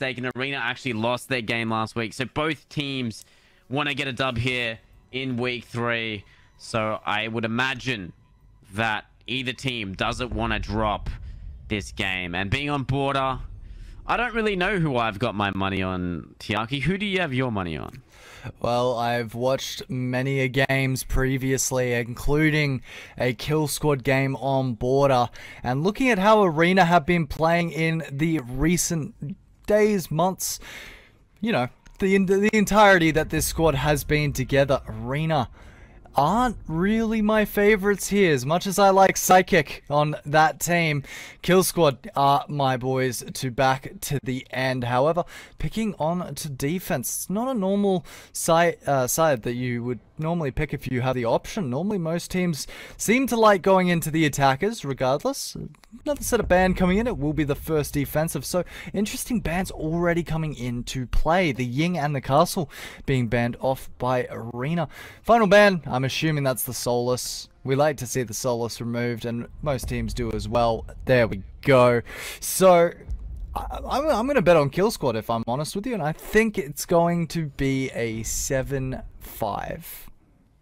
mistaken, Arena actually lost their game last week. So both teams want to get a dub here in week 3. So I would imagine that either team doesn't want to drop this game. And being on Border, I don't really know who I've got my money on, Tiaki. Who do you have your money on? Well, I've watched many games previously, including a Kill Squad game on Border, and looking at how Arena have been playing in the recent days, months, you know, the entirety that this squad has been together, Arena aren't really my favorites here. As much as I like Psychic on that team, Kill Squad are my boys to back to the end. However, picking on to defense, it's not a normal side that you would normally pick if you have the option. Normally most teams seem to like going into the attackers regardless. Another set of ban coming in, it will be the first defensive. So interesting bans already coming into play. The Ying and the Castle being banned off by Arena. Final ban, I'm assuming that's the Solus. We like to see the Solus removed, and most teams do as well. There we go. So I'm going to bet on Kill Squad, if I'm honest with you, and I think it's going to be a 7-5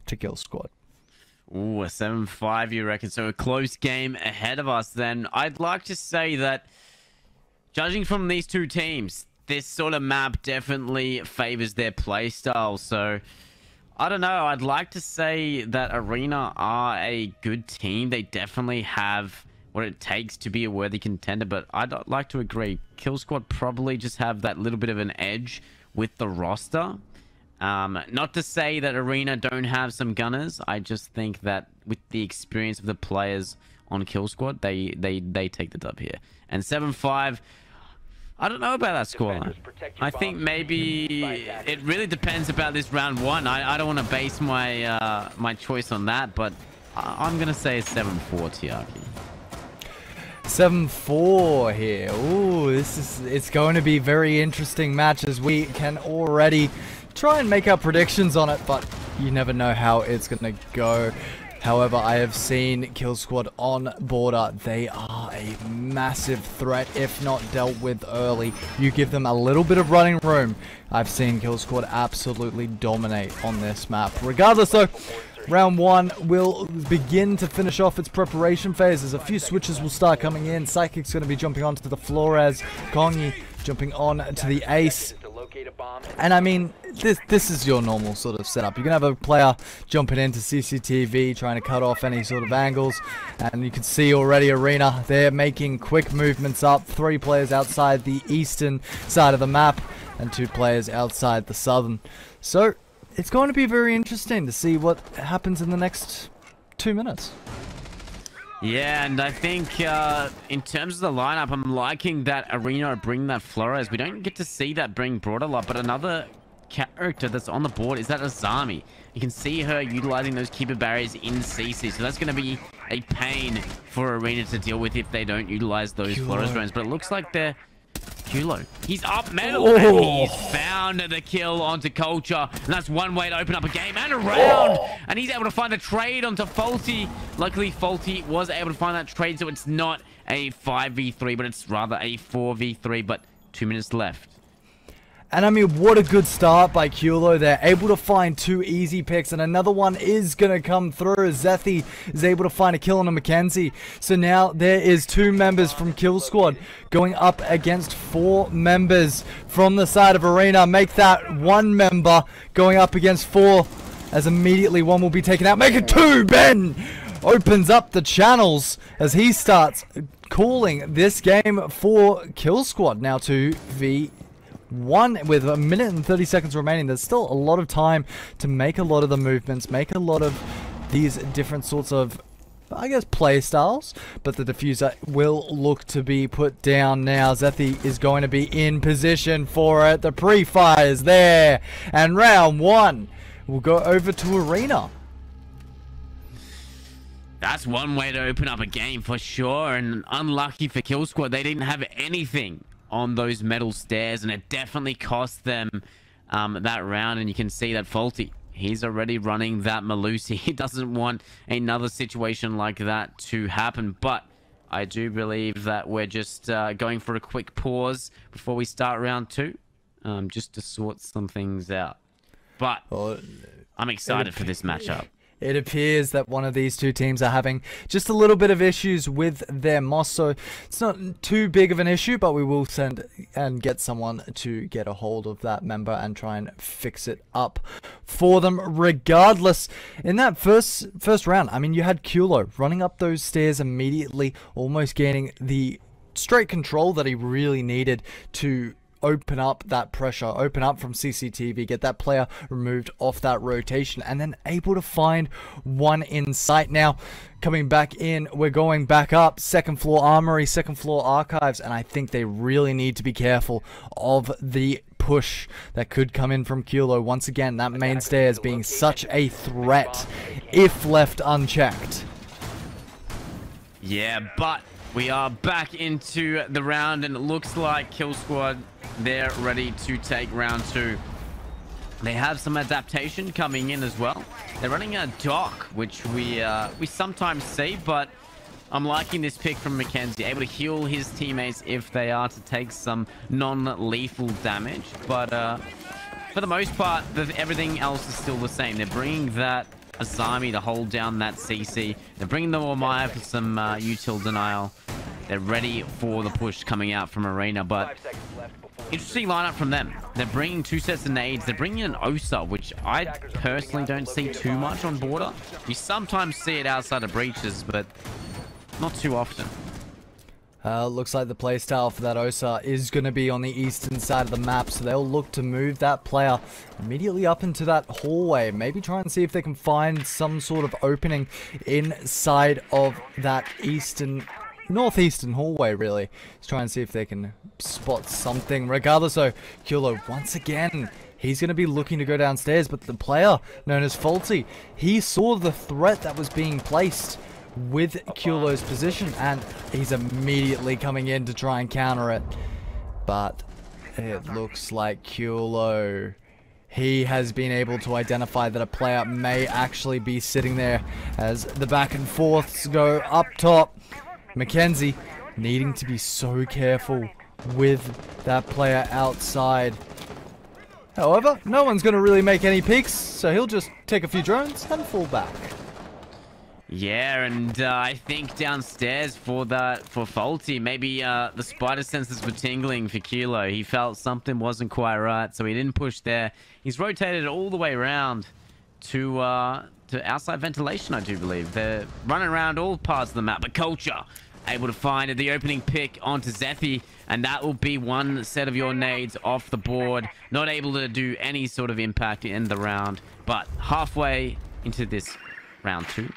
to Kill Squad. Ooh, a 7-5, you reckon? So a close game ahead of us then. I'd like to say that, judging from these two teams, this sort of map definitely favors their playstyle. So I don't know. I'd like to say that Arena are a good team. They definitely have what it takes to be a worthy contender, but I'd like to agree. Kill Squad probably just have that little bit of an edge with the roster. Not to say that Arena don't have some gunners. I just think that with the experience of the players on Kill Squad, they take the dub here. And 7-5, I don't know about that scoreline. I think maybe it really depends about this round 1. I don't want to base my my choice on that, but I'm gonna say 7-4, Tiaki. 7-4 here. Ooh, it's going to be very interesting match, as we can already try and make our predictions on it, but you never know how it's going to go. However, I have seen Kill Squad on Border. They are a massive threat if not dealt with early. You give them a little bit of running room. I've seen Kill Squad absolutely dominate on this map. Regardless though, round 1 will begin to finish off its preparation phase as a few switches will start coming in. Psychic's going to be jumping onto the Flores, Kongi jumping on to the Ace. And I mean, this is your normal sort of setup. You're going to have a player jumping into CCTV, trying to cut off any sort of angles. And you can see already Arena, they're making quick movements up. 3 players outside the eastern side of the map and 2 players outside the southern. So it's going to be very interesting to see what happens in the next 2 minutes. Yeah, and I think in terms of the lineup, I'm liking that Arena bring that Flores. We don't get to see that bring Broad a lot, but another character that's on the board is that Azami. You can see her utilizing those keeper barriers in CC, so that's going to be a pain for Arena to deal with if they don't utilize those Flores drones. But it looks like they're Kulo. He's up metal, and he's found the kill onto Culture, and that's one way to open up a game and a round. And he's able to find a trade onto Faulty. Luckily, Faulty was able to find that trade, so it's not a 5v3, but it's rather a 4v3, but 2 minutes left. And I mean, what a good start by Kulo. They're able to find 2 easy picks, and another one is going to come through. Zethi is able to find a kill on a Mackenzie. So now there is 2 members from Kill Squad going up against 4 members from the side of Arena. Make that 1 member going up against 4, as immediately 1 will be taken out. Make it 2, Ben! Opens up the channels as he starts calling this game for Kill Squad. Now 2v1 with 1 minute and 30 seconds remaining. There's still a lot of time to make a lot of the movements, make a lot of these different sorts of, I guess, play styles, but the diffuser will look to be put down now. Zethi is going to be in position for it. The pre-fire is there, and round 1 will go over to Arena. That's one way to open up a game for sure, and unlucky for Kill Squad, they didn't have anything on those metal stairs, and it definitely cost them that round. And you can see that Faulty, he's already running that Malusi. He doesn't want another situation like that to happen, but I do believe that we're just going for a quick pause before we start round 2, just to sort some things out. But I'm excited for this matchup. It appears that one of these two teams are having just a little bit of issues with their MOS, so it's not too big of an issue, but we will send and get someone to get a hold of that member and try and fix it up for them regardless. In that first round, I mean, you had Culo running up those stairs immediately, almost gaining the straight control that he really needed to open up that pressure, open up from CCTV, get that player removed off that rotation, and then able to find one in sight. Now, coming back in, we're going back up, second floor armory, second floor archives, and I think they really need to be careful of the push that could come in from Culo. Once again, that main stairs being such a threat if left unchecked. Yeah, but we are back into the round, and it looks like Kill Squad, they're ready to take round 2. They have some adaptation coming in as well. They're running a dock, which we sometimes see, but I'm liking this pick from Mackenzie. Able to heal his teammates if they are to take some non-lethal damage. But for the most part, everything else is still the same. They're bringing that Asami to hold down that CC. They're bringing the Omaya for some util denial. They're ready for the push coming out from Arena, but interesting lineup from them. They're bringing 2 sets of nades. They're bringing an Osa, which I personally don't see too much on Border. You sometimes see it outside of breaches, but not too often. Looks like the playstyle for that Osa is going to be on the eastern side of the map, so they'll look to move that player immediately up into that hallway. Maybe try and see if they can find some sort of opening inside of that northeastern hallway, really. Let's try and see if they can spot something. Regardless, though, Culo, once again, he's going to be looking to go downstairs, but the player known as Faulty, he saw the threat that was being placed with Culo's position, and he's immediately coming in to try and counter it. But it looks like Culo, he has been able to identify that a player may actually be sitting there as the back and forths go up top. Mackenzie needing to be so careful with that player outside. However, no one's going to really make any peeks, so he'll just take a few drones and fall back. Yeah, and I think downstairs for Faulty, maybe the spider senses were tingling for Kilo. He felt something wasn't quite right, so he didn't push there. He's rotated all the way around to outside ventilation, I do believe. They're running around all parts of the map, but Culture able to find the opening pick onto Zephy, and that will be one set of your nades off the board. Not able to do any sort of impact in the round, but halfway into this round 2.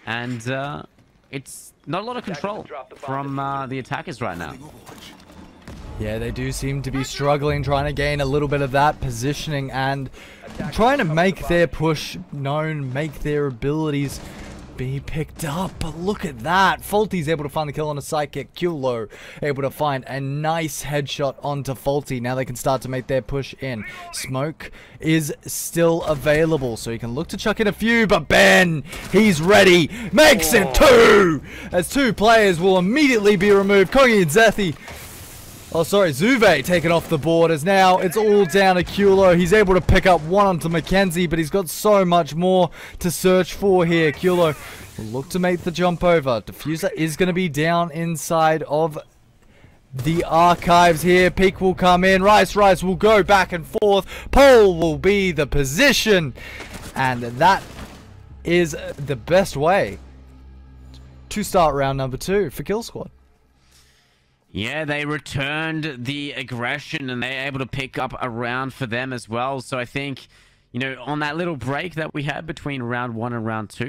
And it's not a lot of control from the attackers right now. Yeah, they do seem to be struggling, trying to gain a little bit of that positioning and trying to make their push known, make their abilities be picked up. But look at that. Faulty's able to find the kill on a sidekick. Culo able to find a nice headshot onto Faulty. Now they can start to make their push in. Smoke is still available, so he can look to chuck in a few, but Ben, he's ready. Makes it 2! As 2 players will immediately be removed. Kongi and Zephy. Oh, sorry, Zuve taken off the board, as now it's all down to Culo. He's able to pick up one onto Mackenzie, but he's got so much more to search for here. Culo will look to make the jump over. Diffuser is going to be down inside of the archives here. Peak will come in. Rice will go back and forth. Pole will be the position. And that is the best way to start round number 2 for Kill Squad. Yeah, they returned the aggression and they're able to pick up a round for them as well. So I think, you know, on that little break that we had between round 1 and round 2,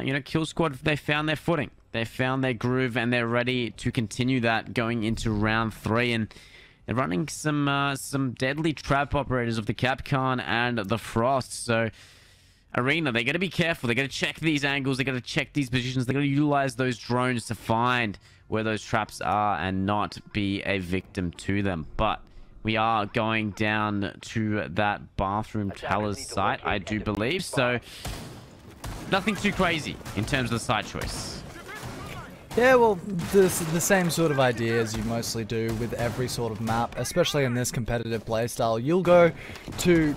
you know, Kill Squad, they found their footing. They found their groove and they're ready to continue that going into round 3. And they're running some deadly trap operators of the Capcom and the Frost. So Arena, they got to be careful. They got to check these angles. They got to check these positions. They got to utilize those drones to find where those traps are and not be a victim to them. But we are going down to that bathroom teller's site, I do believe. So nothing too crazy in terms of the site choice. Yeah, well, the same sort of idea as you mostly do with every sort of map, especially in this competitive playstyle. You'll go to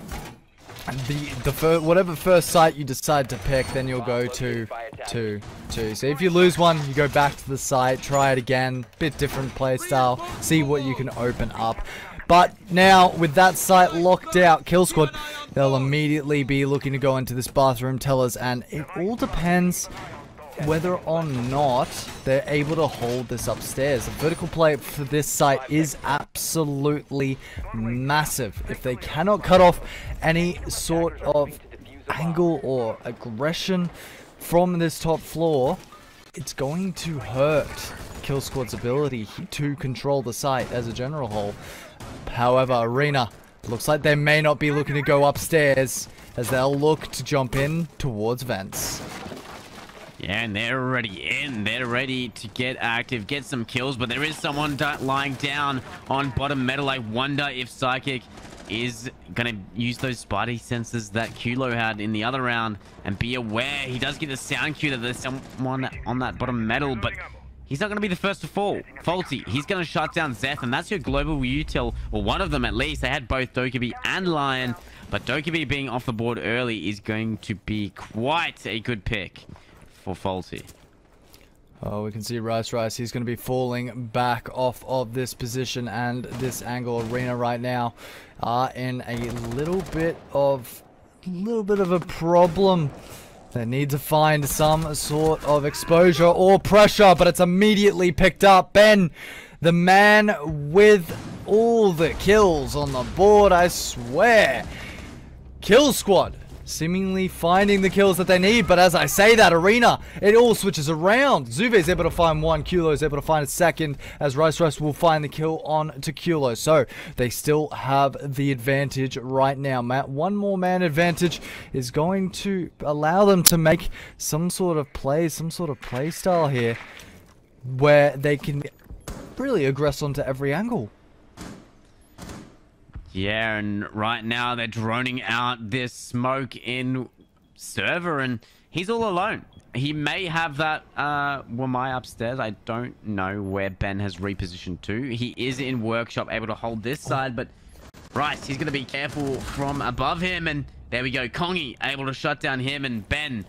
whatever first site you decide to pick, then you'll go to two. So if you lose one, you go back to the site, try it again, bit different playstyle, see what you can open up. But now, with that site locked out, Kill Squad, they'll immediately be looking to go into this bathroom tellers, and it all depends whether or not they're able to hold this upstairs. The vertical play for this site is absolutely massive. If they cannot cut off any sort of angle or aggression from this top floor, it's going to hurt Kill Squad's ability to control the site as a general whole. However, Arena, looks like they may not be looking to go upstairs, as they'll look to jump in towards vents. Yeah, and they're already in. They're ready to get active, get some kills, but there is someone lying down on bottom metal. I wonder if Psychic is going to use those spidey senses that Kulo had in the other round and be aware. He does get the sound cue that there's someone on that bottom metal, but he's not going to be the first to fall. Faulty, he's going to shut down Zeth, and that's your global util, or one of them at least. They had both Dokkaebi and Lion, but Dokkaebi being off the board early is going to be quite a good pick for Faulty. Oh, we can see Rice. He's going to be falling back off of this position and this angle. Arena right now in a little bit of a problem. They need to find some sort of exposure or pressure, but it's immediately picked up. Ben, the man with all the kills on the board, I swear. Kill Squad seemingly finding the kills that they need, but as I say that, Arena, it all switches around. Zuve is able to find one, Kulo is able to find a second, as Rice will find the kill on to Kulo. So they still have the advantage right now. One more man advantage is going to allow them to make some sort of play style here, where they can really aggress onto every angle. Yeah, and right now they're droning out this smoke in server, and he's all alone. He may have that Wamai upstairs. I don't know where Ben has repositioned to. He is in workshop, able to hold this side, but Rice, he's going to be careful from above him, and there we go. Kongi able to shut down him, and Ben,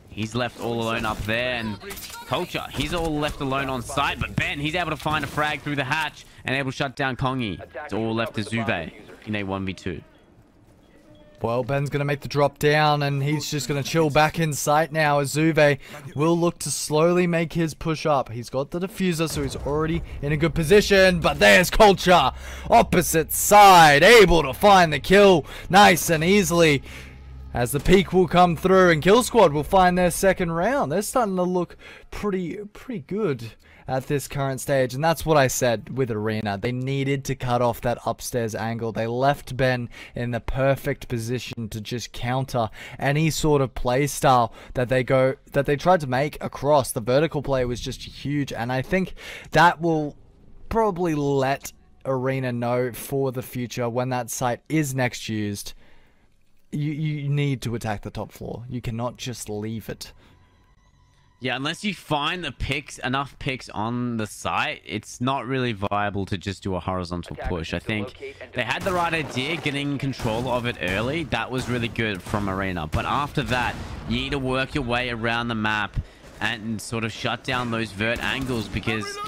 he's left all alone up there, and Culture, he's all left alone on site, but Ben, he's able to find a frag through the hatch and able to shut down Kongi. It's all left to Zuve in a 1v2. Well, Ben's going to make the drop down, and he's just going to chill back in sight now, as Zuve will look to slowly make his push up. He's got the diffuser, so he's already in a good position, but there's Culture, opposite side, able to find the kill nice and easily, as the peak will come through, and Kill Squad will find their second round. They're starting to look pretty good at this current stage, and that's what I said with Arena. They needed to cut off that upstairs angle. They left Ben in the perfect position to just counter any sort of play style that they tried to make across. The vertical play was just huge, and I think that will probably let Arena know for the future when that site is next used. You need to attack the top floor. You cannot just leave it. Yeah, unless you find enough picks on the site, it's not really viable to just do a horizontal push. I think they had the right idea, getting control of it early. That was really good from Arena. But after that, you need to work your way around the map and sort of shut down those vert angles, because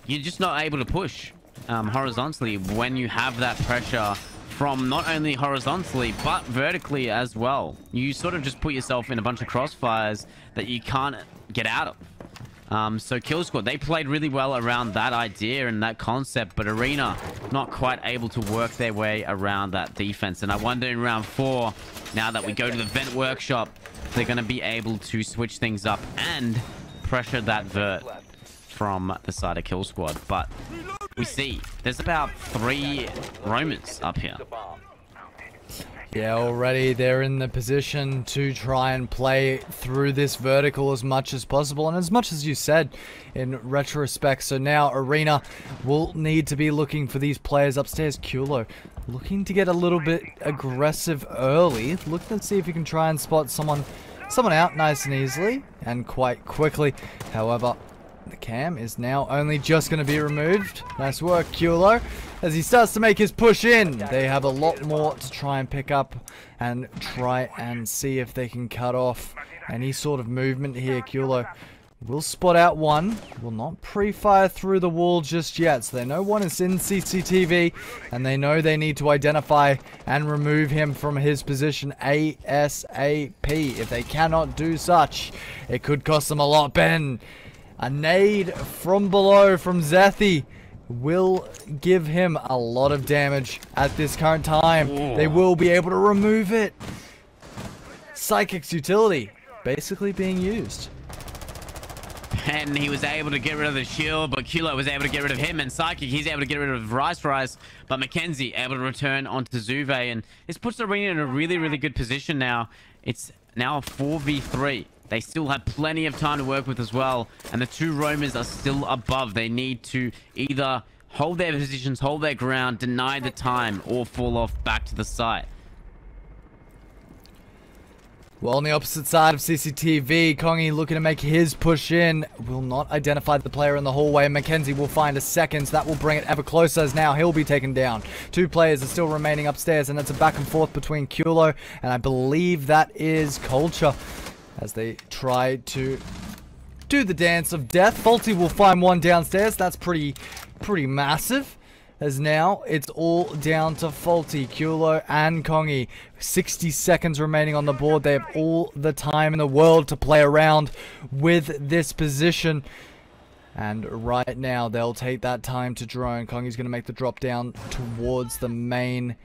you're just not able to push horizontally when you have that pressure from not only horizontally but vertically as well. You sort of just put yourself in a bunch of crossfires that you can't get out of. So Kill Squad, they played really well around that idea and that concept, but Arena not quite able to work their way around that defense. And I wonder in round 4, now that we go to the vent workshop, they're going to be able to switch things up and pressure that vert from the side of Kill Squad. But we see there's about 3 Romans up here. Yeah, already they're in the position to try and play through this vertical as much as possible, and as much as you said in retrospect. So now Arena will need to be looking for these players upstairs. Kulo looking to get a little bit aggressive early, looking to see if he can try and spot someone out nice and easily and quite quickly. However, The cam is now only just going to be removed. Nice work, Kulo. As he starts to make his push in, they have a lot more to try and pick up and try and see if they can cut off any sort of movement here. Kulo will spot out one, will not pre-fire through the wall just yet. So they know one is in CCTV, and they know they need to identify and remove him from his position ASAP. If they cannot do such, it could cost them a lot. Ben, a nade from below from Zethy will give him a lot of damage at this current time. Ooh. They will be able to remove it. Psychic's utility basically being used. And he was able to get rid of the shield, but Kulo was able to get rid of him, and Psychic, he's able to get rid of Rice, but Mackenzie able to return onto Zuve, and this puts Arena in a really, really good position now. It's now a 4v3. They still have plenty of time to work with as well, and the two roamers are still above. They need to either hold their positions, hold their ground, deny the time, or fall off back to the site. Well, on the opposite side of CCTV, Kongi looking to make his push in. Will not identify the player in the hallway. Mackenzie will find a second. So that will bring it ever closer as now he'll be taken down. Two players are still remaining upstairs, and it's a back and forth between Kulo and I believe that is Culture as they try to do the dance of death. Faulty will find one downstairs. That's pretty massive. As now, it's all down to Faulty, Kulo, and Kongi. 60 seconds remaining on the board. They have all the time in the world to play around with this position. And right now, they'll take that time to drone. Kongi's going to make the drop down towards the main.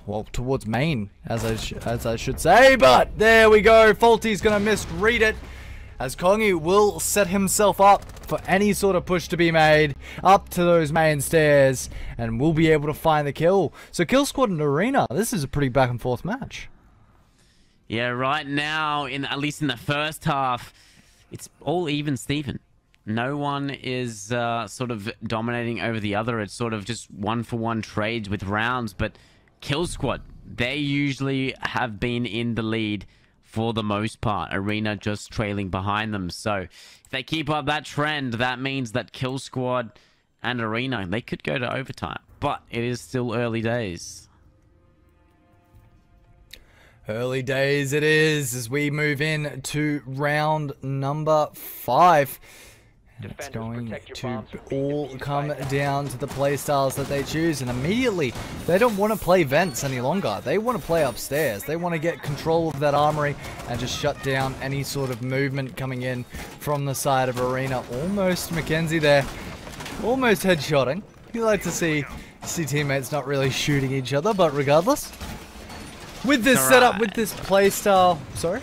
Well, towards main, as I should say. But there we go. Faulty's going to misread it, as Kongi will set himself up for any sort of push to be made up to those main stairs, and will be able to find the kill. So Kill Squad and Arena, this is a pretty back and forth match. Yeah, right now, at least in the first half, it's all even Steven. No one is sort of dominating over the other. It's sort of just one-for-one trades with rounds, but Kill Squad, they usually have been in the lead for the most part. Arena just trailing behind them. So if they keep up that trend, that means that Kill Squad and Arena, they could go to overtime. But it is still early days. Early days it is as we move in to round number 5. And it's going to all come down to the playstyles that they choose, and immediately they don't want to play vents any longer. They want to play upstairs. They want to get control of that armory and just shut down any sort of movement coming in from the side of Arena. Almost Mackenzie there, almost headshotting. You like to see teammates not really shooting each other, but regardless, with this setup, with this playstyle, sorry.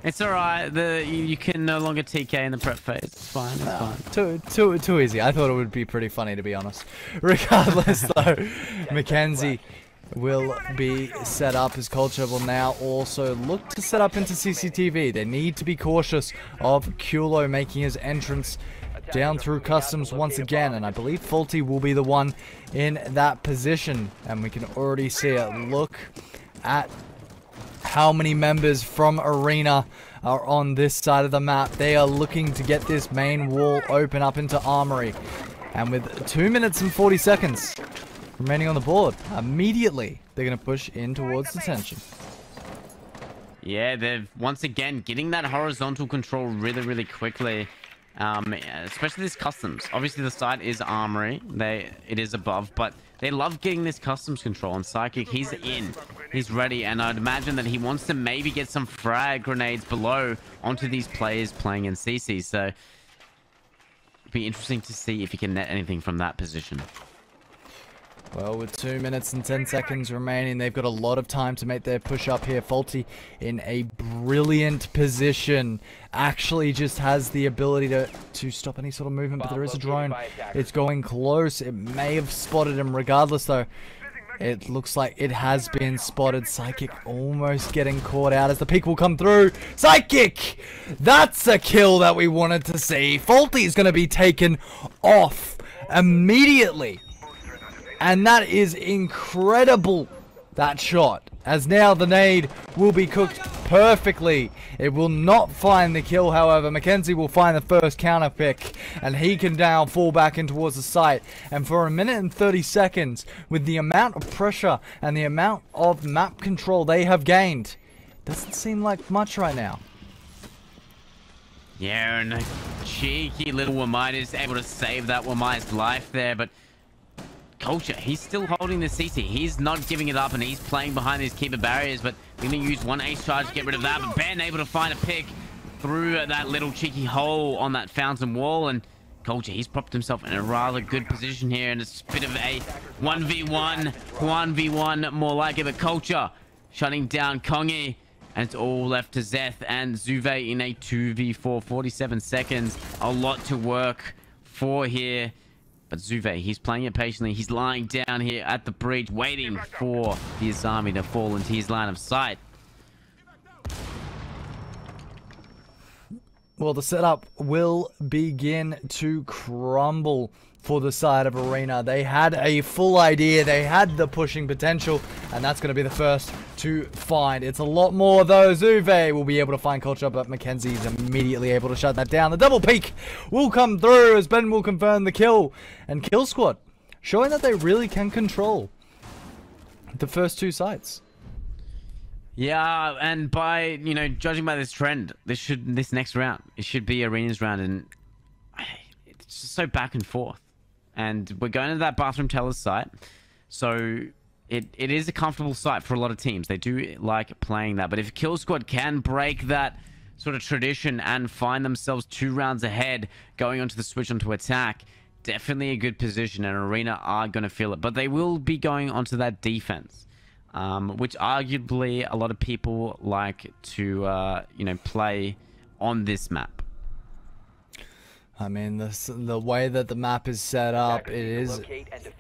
It's alright. You can no longer TK in the prep phase. It's fine. It's fine. Too easy. I thought it would be pretty funny, to be honest. Regardless, though, Mackenzie will be set up. His Culture will now also look to set up into CCTV. They need to be cautious of Kulo making his entrance down through customs once again, and I believe Faulty will be the one in that position. And we can already see it. Look at how many members from Arena are on this side of the map. They are looking to get this main wall open up into Armory. And with 2 minutes and 40 seconds remaining on the board, immediately they're going to push in towards detention. Yeah, they're once again getting that horizontal control really, really quickly. Especially this customs. Obviously the site is Armory. It is above, but they love getting this customs control. And Psychic, he's in. He's ready, and I'd imagine that he wants to maybe get some frag grenades below onto these players playing in CC. So it'd be interesting to see if he can net anything from that position. Well, with 2 minutes and 10 seconds remaining, they've got a lot of time to make their push up here. Faulty in a brilliant position. Actually just has the ability to stop any sort of movement, but there is a drone. It's going close. It may have spotted him regardless, though. It looks like it has been spotted. Psychic almost getting caught out as the peek will come through. Psychic! That's a kill that we wanted to see. Faulty is going to be taken off immediately. And that is incredible that shot, as now the nade will be cooked perfectly. It will not find the kill, however. Mackenzie will find the first counter pick, and he can now fall back in towards the site. And for a minute and 30 seconds, with the amount of pressure and the amount of map control they have gained, doesn't seem like much right now. Yeah, and a cheeky little Wamai is able to save that Wamai's life there, but Culture, he's still holding the CC. He's not giving it up, and he's playing behind these keeper barriers, but we're going to use one ace charge to get rid of that. But Ben able to find a pick through that little cheeky hole on that fountain wall, and Culture, he's propped himself in a rather good position here, and it's a bit of a 1v1 more like it, but Culture shutting down Kongi, and it's all left to Zeth and Zuve in a 2v4, 47 seconds. A lot to work for here. But Zuve, he's playing it patiently. He's lying down here at the bridge, waiting for the Azami to fall into his line of sight. Well, the setup will begin to crumble for the side of Arena. They had a full idea. They had the pushing potential, and that's going to be the first to find. It's a lot more, though. Zuve will be able to find Culture, but Mackenzie's immediately able to shut that down. The double peek will come through as Ben will confirm the kill. And Kill Squad showing that they really can control the first two sites. Yeah, and by, you know, judging by this trend, this next round, it should be Arena's round, and it's just so back and forth. And we're going to that Bathroom Tellers site, so it is a comfortable site for a lot of teams. They do like playing that, but if Kill Squad can break that sort of tradition and find themselves 2 rounds ahead going onto the switch onto attack, definitely a good position, and Arena are going to feel it. But they will be going onto that defense, which arguably a lot of people like to, you know, play on this map. I mean, the way that the map is set up, it is,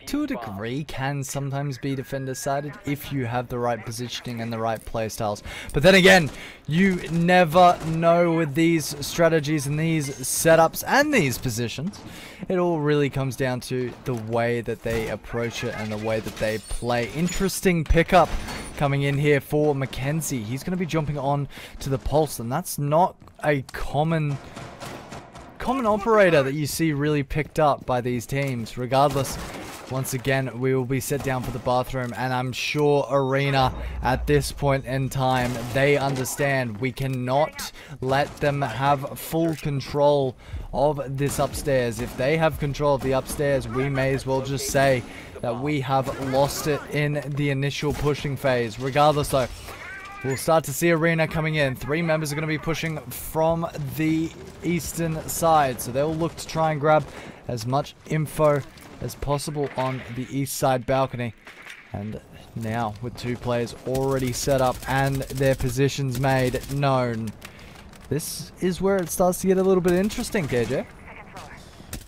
to a degree, can sometimes be defender-sided if you have the right positioning and the right playstyles. But then again, you never know with these strategies and these setups and these positions. It all really comes down to the way that they approach it and the way that they play. Interesting pickup coming in here for Mackenzie. He's going to be jumping on to the Pulse, and that's not a common operator that you see really picked up by these teams. Regardless, once again, we will be set down for the bathroom, and I'm sure Arena at this point in time, they understand we cannot let them have full control of this upstairs. If they have control of the upstairs, we may as well just say that we have lost it in the initial pushing phase. Regardless though, we'll start to see Arena coming in. 3 members are going to be pushing from the eastern side, so they'll look to try and grab as much info as possible on the east side balcony. And now, with 2 players already set up and their positions made known, this is where it starts to get a little bit interesting, KJ.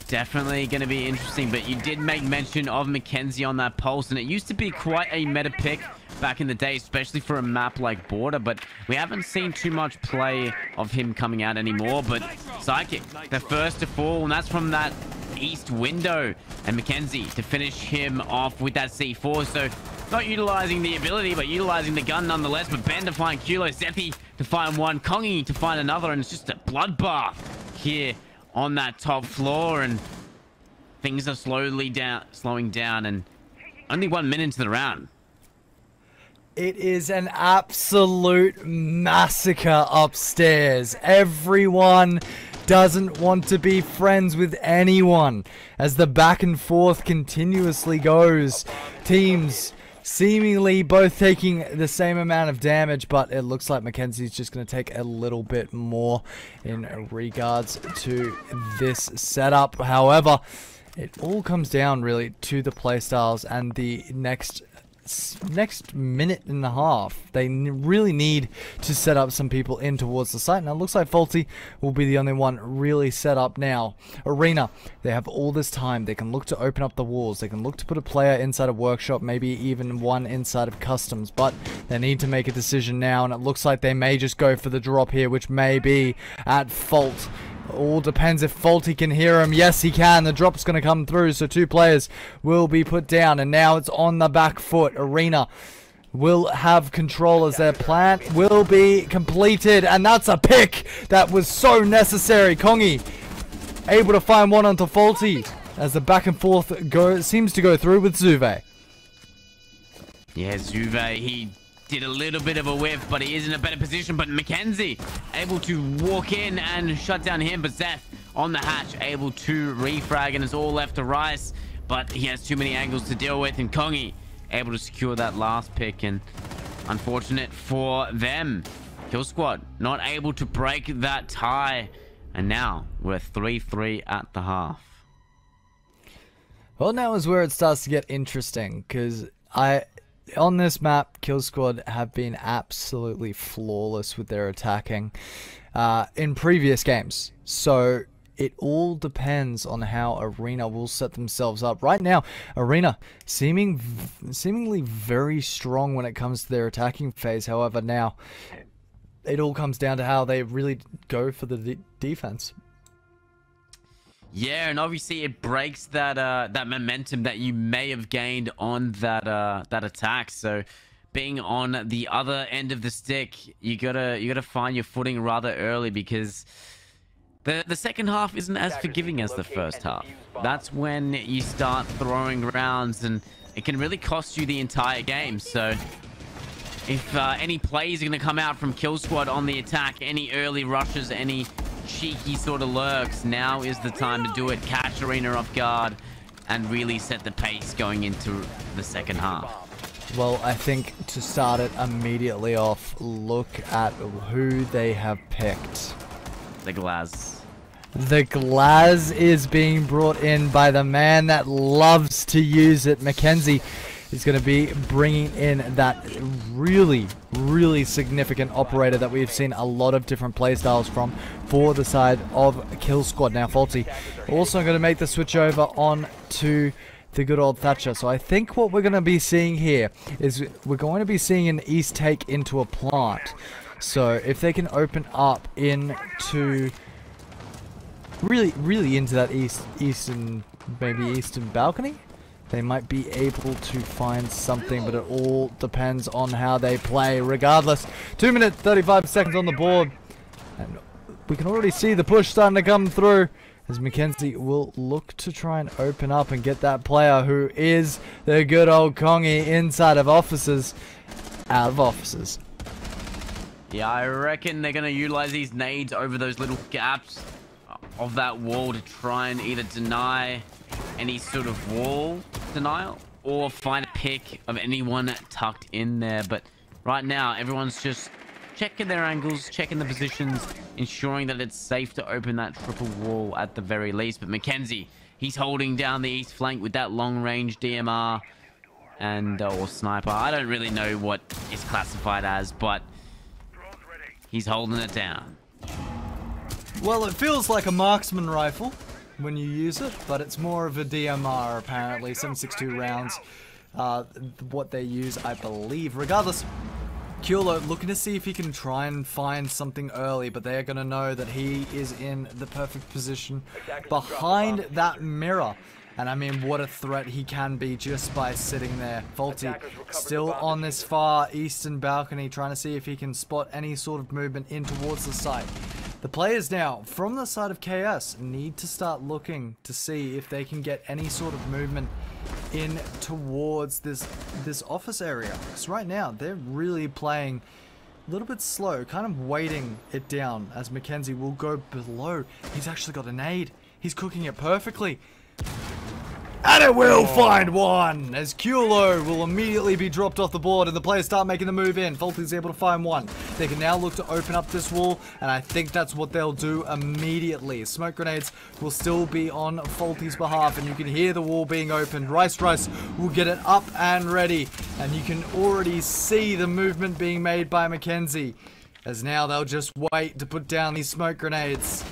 Definitely going to be interesting, but you did make mention of Mackenzie on that Pulse, and it used to be quite a meta pick back in the day, especially for a map like Border, but we haven't seen too much play of him coming out anymore. But Psychic, the first to fall, and that's from that east window, and Mackenzie to finish him off with that C4, so not utilizing the ability, but utilizing the gun nonetheless. But Ben to find Kulo, Zethi to find one, Kongi to find another, and it's just a bloodbath here on that top floor, and things are slowing down, and only 1 minute into the round. It is an absolute massacre upstairs. Everyone doesn't want to be friends with anyone as the back and forth continuously goes. Teams seemingly both taking the same amount of damage, but it looks like Mackenzie's just going to take a little bit more in regards to this setup. However, it all comes down really to the playstyles and the next minute and a half. They really need to set up some people in towards the site. Now it looks like Faulty will be the only one really set up now. Arena, they have all this time. They can look to open up the walls. They can look to put a player inside of Workshop, maybe even one inside of Customs, but they need to make a decision now, and it looks like they may just go for the drop here, which may be at fault. All depends if Faulty can hear him. Yes, he can. The drop's going to come through, so 2 players will be put down, and now it's on the back foot. Arena will have control as their plant will be completed. And that's a pick that was so necessary. Kongi able to find one onto Faulty as the back and forth seems to go through with Zuve. Yeah, Zuve, he did a little bit of a whiff, but he is in a better position. But Mackenzie able to walk in and shut down him. But Zeth on the hatch, able to refrag, and it's all left to Rice. But he has too many angles to deal with, and Kongi able to secure that last pick. And unfortunate for them, Kill Squad not able to break that tie. And now we're 3-3 at the half. Well, now is where it starts to get interesting, because on this map, Kill Squad have been absolutely flawless with their attacking in previous games. So it all depends on how Arena will set themselves up. Right now, Arena seemingly very strong when it comes to their attacking phase. However, now it all comes down to how they really go for the defense. Yeah, and obviously it breaks that that momentum that you may have gained on that attack. So being on the other end of the stick, you gotta find your footing rather early, because the second half isn't as forgiving as the first half. That's when you start throwing rounds, and it can really cost you the entire game. So if any plays are going to come out from Kill Squad on the attack, any early rushes, any cheeky sort of lurks, now is the time to do it. Catch Arena off guard and really set the pace going into the second half. Well, I think to start it immediately off, look at who they have picked. The Glaz. The Glaz is being brought in by the man that loves to use it. Mackenzie is going to be bringing in that really, really significant operator that we've seen a lot of different playstyles from for the side of Kill Squad. Now, Faulty also going to make the switch over on to the good old Thatcher. So I think what we're going to be seeing here is we're going to be seeing an East take into a plant. So if they can open up into really into that eastern balcony, they might be able to find something, but it all depends on how they play. Regardless, 2 minutes 35 seconds on the board, and we can already see the push starting to come through as Mackenzie will look to try and open up and get that player who is the good old Kongi inside of offices, out of offices. Yeah, I reckon they're going to utilize these nades over those little gaps of that wall to try and either deny any sort of wall denial or find a pick of anyone tucked in there. But right now, everyone's just checking their angles, checking the positions, ensuring that it's safe to open that triple wall at the very least. But Mackenzie, he's holding down the east flank with that long-range DMR and or sniper. I don't really know what it's classified as, but he's holding it down. Well, it feels like a marksman rifle when you use it, but it's more of a DMR apparently. 7.62 rounds, what they use, I believe. Regardless, Kyolo looking to see if he can try and find something early, but they're going to know that he is in the perfect position behind that mirror. And I mean, what a threat he can be just by sitting there. Faulty still on this far eastern balcony, trying to see if he can spot any sort of movement in towards the site. The players now, from the side of KS, need to start looking to see if they can get any sort of movement in towards this office area. Because right now, they're really playing a little bit slow, kind of weighting it down as Mackenzie will go below. He's actually got a nade. He's cooking it perfectly. And it will find one, as Kyolo will immediately be dropped off the board and the players start making the move in. Faulty's able to find one. They can now look to open up this wall, and I think that's what they'll do immediately. Smoke grenades will still be on Faulty's behalf, and you can hear the wall being opened. Rice will get it up and ready, and you can already see the movement being made by Mackenzie, as now they'll just wait to put down these smoke grenades.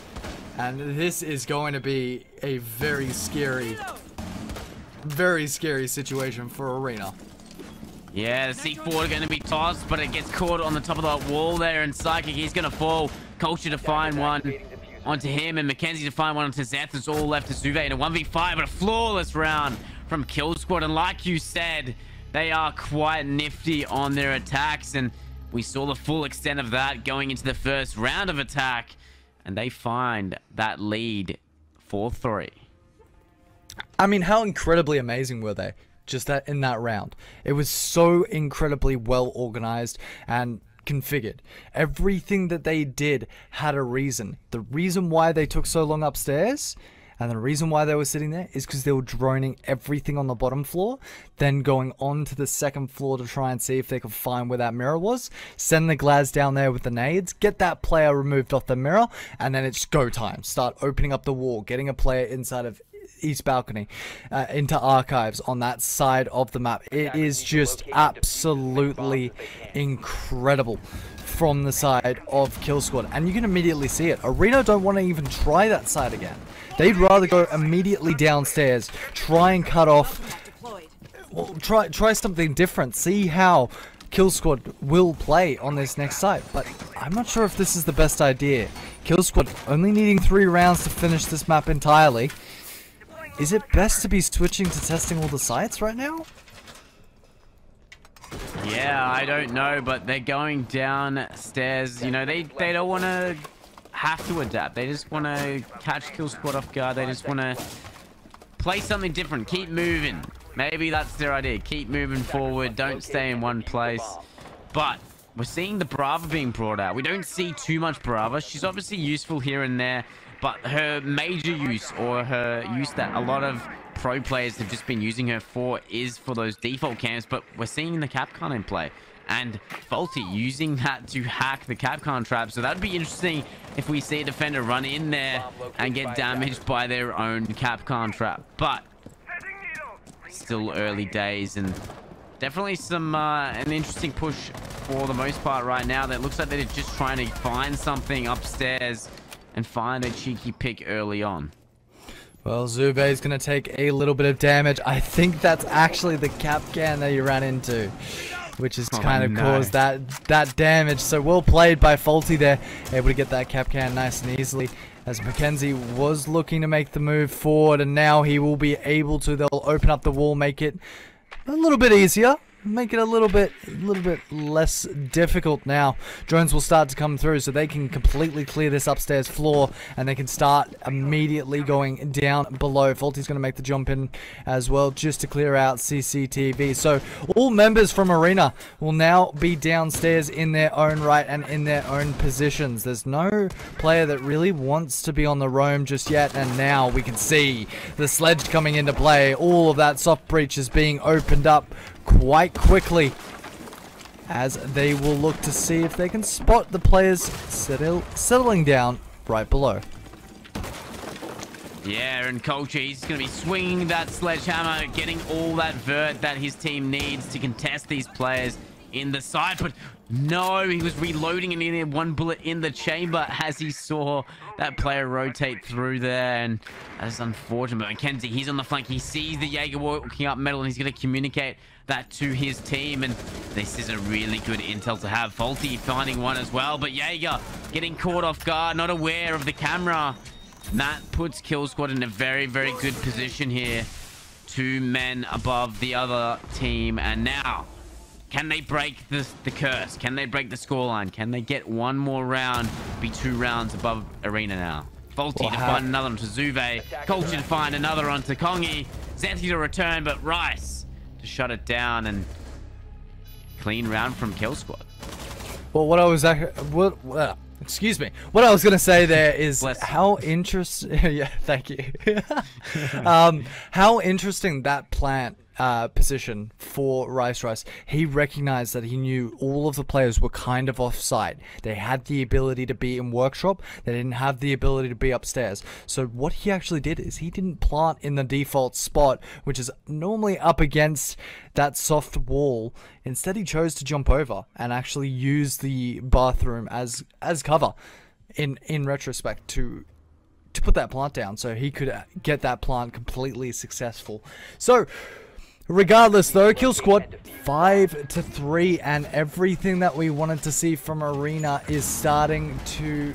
And this is going to be a very scary situation for Arena. Yeah, the C4 are going to be tossed, but it gets caught on the top of that wall there, and Psychic, he's going to fall. Culture to find one onto him, and Mackenzie to find one onto Zeth. It's all left to Zuve in a 1v5, but a flawless round from Kill Squad. And like you said, They are quite nifty on their attacks, and we saw the full extent of that going into the first round of attack, and they find that lead 4-3. I mean, how incredibly amazing were they just that in that round? It was so incredibly well organized and configured. Everything that they did had a reason. The reason why they took so long upstairs and the reason why they were sitting there is because they were droning everything on the bottom floor, then going on to the second floor to try and see if they could find where that mirror was, send the Glaz down there with the nades, get that player removed off the mirror, and then it's go time. Start opening up the wall, getting a player inside of East Balcony, into archives on that side of the map. It is just absolutely incredible from the side of Kill Squad, and you can immediately see it. Arena don't want to even try that side again. They'd rather go immediately downstairs, try and cut off, well, try something different, see how Kill Squad will play on this next site. But I'm not sure if this is the best idea. Kill Squad only needing 3 rounds to finish this map entirely. Is it best to be switching to testing all the sites right now? Yeah, I don't know, but they're going downstairs. You know, they don't want to have to adapt. They just want to catch Kill Squad off guard. They just want to play something different. Keep moving. Maybe that's their idea. Keep moving forward. Don't stay in one place. But we're seeing the Brava being brought out. We don't see too much Brava. She's obviously useful here and there, but her major use, or her use that a lot of pro players have just been using her for, is for those default camps. But we're seeing the Kapkan in play, and Faulty using that to hack the Kapkan trap. So that'd be interesting if we see a defender run in there and get damaged by their own Kapkan trap. But still early days, and definitely some an interesting push for the most part right now. That looks like they're just trying to find something upstairs and find a cheeky pick early on. Well, Zube is going to take a little bit of damage. I think that's actually the Kapkan that you ran into, which has kind of caused that damage. So well played by Faulty there, able to get that Kapkan nice and easily, as Mackenzie was looking to make the move forward, and now he will be able to. They'll open up the wall, make it a little bit easier, make it a little bit less difficult. Now drones will start to come through, so they can completely clear this upstairs floor, and they can start immediately going down below. Faulty's going to make the jump in as well, just to clear out CCTV. So all members from Arena will now be downstairs in their own right and in their own positions. There's no player that really wants to be on the roam just yet, and now we can see the sledge coming into play. All of that soft breach is being opened up quite quickly, as they will look to see if they can spot the players settling down right below. Yeah, and Culture, he's going to be swinging that sledgehammer, getting all that vert that his team needs to contest these players in the side. But no, he was reloading and he had one bullet in the chamber as he saw that player rotate through there, and that's unfortunate. But Mackenzie, he's on the flank. He sees the Jaeger walking up metal, and he's going to communicate that to his team, and this is a really good intel to have. Faulty finding one as well, but Jaeger getting caught off guard, not aware of the camera. And that puts Kill Squad in a very, very good position here. 2 men above the other team, and now can they break the curse? Can they break the scoreline? Can they get one more round, be 2 rounds above Arena now? Faulty to find another onto Zuve. Culture to find another onto Kongi. Zeti to return, but Rice to shut it down, and clean round from Kill Squad. Well, what I was excuse me. What I was gonna say there is how interesting. Yeah, thank you. How interesting that plant position for Rice. He recognized that he knew all of the players were kind of offside. They had the ability to be in workshop. They didn't have the ability to be upstairs. So what he actually did is he didn't plant in the default spot, which is normally up against that soft wall. Instead, he chose to jump over and actually use the bathroom as cover in retrospect to put that plant down, so he could get that plant completely successful. So regardless though, Kill Squad 5-3, and everything that we wanted to see from Arena is starting to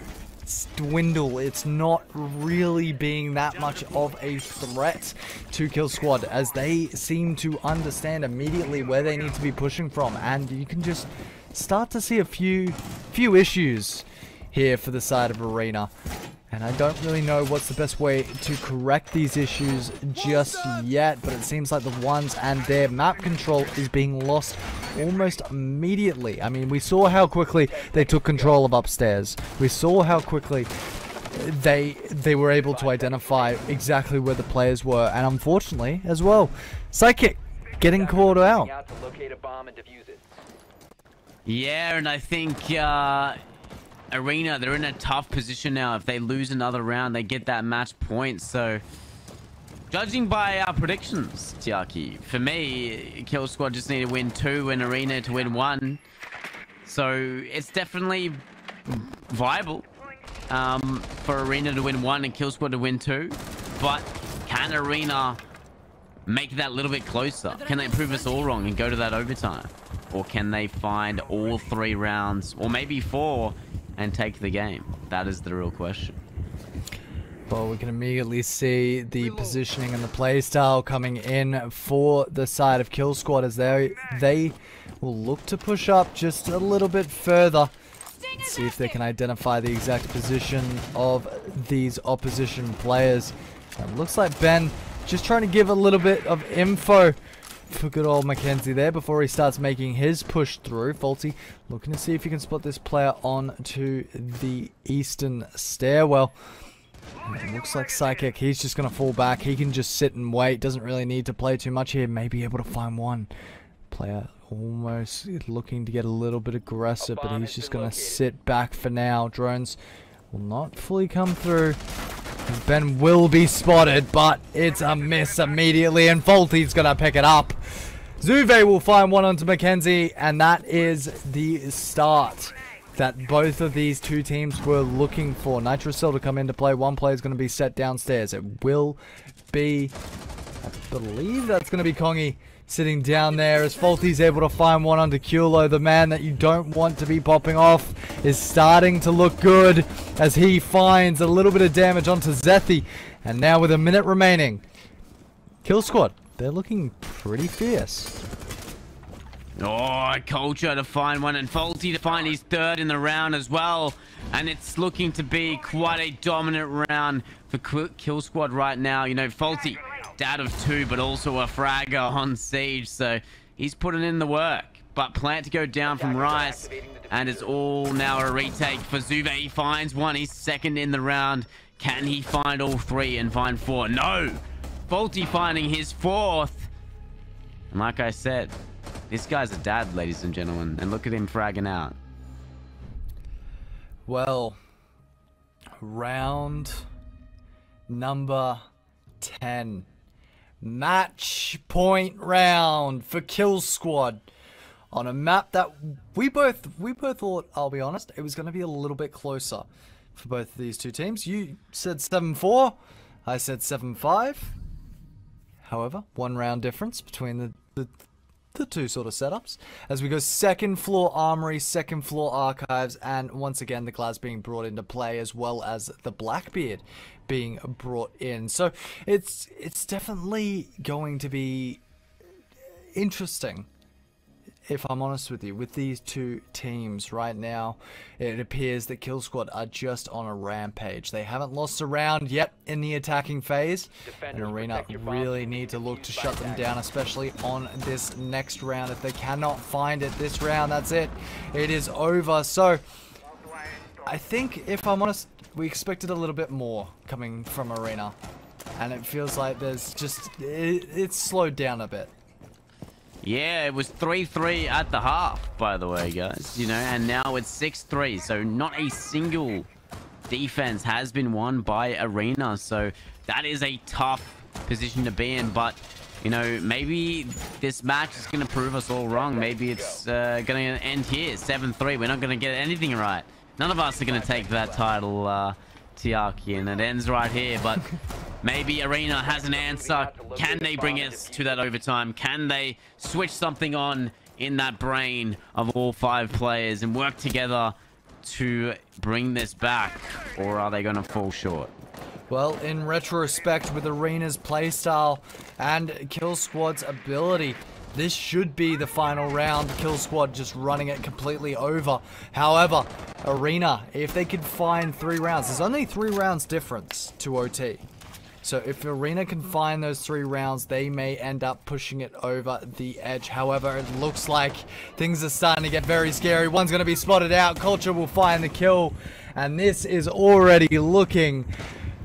it's dwindled. It's not really being that much of a threat to Kill Squad, as they seem to understand immediately where they need to be pushing from, and you can just start to see a few issues here for the side of Arena. And I don't really know what's the best way to correct these issues just yet, but it seems like the ones and their map control is being lost almost immediately. I mean, we saw how quickly they took control of upstairs. We saw how quickly they were able to identify exactly where the players were, and unfortunately as well, Psychic getting caught out. Yeah, and I think Arena, they're in a tough position now. If they lose another round, they get that match point. So, judging by our predictions, Tiaki, for me, Kill Squad just need to win 2 and Arena to win 1. So, it's definitely viable for Arena to win 1 and Kill Squad to win 2. But can Arena make that a little bit closer? Can they prove us all wrong and go to that overtime? Or can they find all 3 rounds, or maybe 4, and take the game? That is the real question. Well, we can immediately see the positioning and the playstyle coming in for the side of Kill Squad, as they will look to push up just a little bit further. Let's see if they can identify the exact position of these opposition players. It looks like Ben just trying to give a little bit of info for good old Mackenzie there before he starts making his push through. Faulty looking to see if he can spot this player on to the eastern stairwell. It looks like Psychic, he's just going to fall back. He can just sit and wait. Doesn't really need to play too much here. May be able to find one player almost looking to get a little bit aggressive, but he's just going to sit back for now. Drones will not fully come through. Ben will be spotted, but it's a miss immediately, and Faulty's going to pick it up. Zuve will find one onto Mackenzie, and that is the start that both of these two teams were looking for. Nitrocell to come into play. One player is going to be set downstairs. It will be, I believe that's going to be Kongi sitting down there, as Faulty's able to find one onto Kulo. The man that you don't want to be popping off is starting to look good as he finds a little bit of damage onto Zethi. And now with a minute remaining, Kill Squad, they're looking pretty fierce. Oh, Culture to find one, and Faulty to find his 3rd in the round as well. And it's looking to be quite a dominant round for Kill Squad right now. You know, Faulty, dad of 2, but also a fragger on Siege, so he's putting in the work. But Plant to go down from Rice, and it's all now a retake for Zuve. He finds one, he's 2nd in the round. Can he find all 3 and find 4? No! Faulty finding his 4th. And like I said, this guy's a dad, ladies and gentlemen, and look at him fragging out. Well, round number 10. Match point round for Kill Squad on a map that we both thought, I'll be honest, it was going to be a little bit closer for both of these two teams. You said 7-4, I said 7-5. However, 1 round difference between the two sort of setups as we go 2nd floor Armory, 2nd floor Archives, and once again the Glass being brought into play, as well as the Blackbeard being brought in. So it's definitely going to be interesting, if I'm honest with you, with these two teams right now. It appears that Kill Squad are just on a rampage. They haven't lost a round yet in the attacking phase, and Arena really need to look to shut them down, especially on this next round. If they cannot find it this round, that's it. It is over. So I think, if I'm honest, we expected a little bit more coming from Arena, and it feels like there's just, it's slowed down a bit. Yeah, it was 3-3 at the half, by the way, guys. You know, and now it's 6-3. So not a single defense has been won by Arena. So that is a tough position to be in. But, you know, maybe this match is going to prove us all wrong. Maybe it's going to end here, 7-3. We're not going to get anything right. None of us are going to take that title, Tiaki, and it ends right here. But maybe Arena has an answer. Can they bring us to that overtime? Can they switch something on in that brain of all 5 players and work together to bring this back, or are they going to fall short? Well, in retrospect, with Arena's playstyle and Kill Squad's ability, this should be the final round. Kill Squad just running it completely over. However, Arena, if they could find 3 rounds, there's only 3 rounds difference to OT. So if Arena can find those 3 rounds, they may end up pushing it over the edge. However, it looks like things are starting to get very scary. One's going to be spotted out. Culture will find the kill. And this is already looking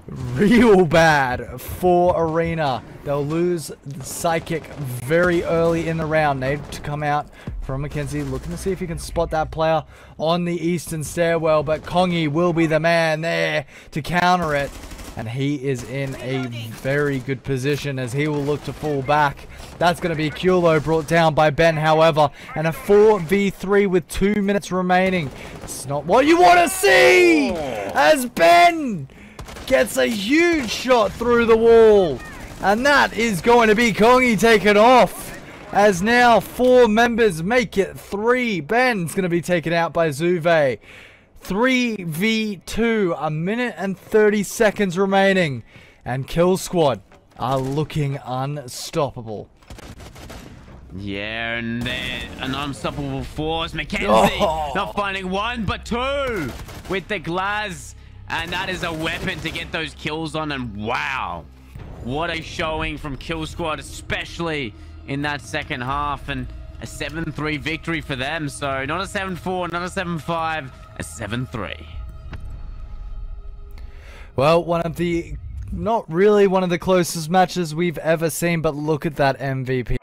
real bad for Arena. They'll lose the Psychic very early in the round. Need to come out from Mackenzie, looking to see if he can spot that player on the eastern stairwell, but Kongi will be the man there to counter it, and he is in a very good position as he will look to fall back. That's going to be Kulo brought down by Ben, however, and a 4v3 with 2 minutes remaining. It's not what you want to see as Ben gets a huge shot through the wall. And that is going to be Kongi taken off. As now 4 members make it 3. Ben's going to be taken out by Zuve. 3v2. 1 minute and 30 seconds remaining. And Kill Squad are looking unstoppable. Yeah, and an unstoppable force. Mackenzie not finding 1, but 2 with the Glaz. And that is a weapon to get those kills on. And wow, what a showing from Kill Squad, especially in that second half. And a 7-3 victory for them. So not a 7-4, not a 7-5, a 7-3. Well, not really one of the closest matches we've ever seen, but look at that MVP.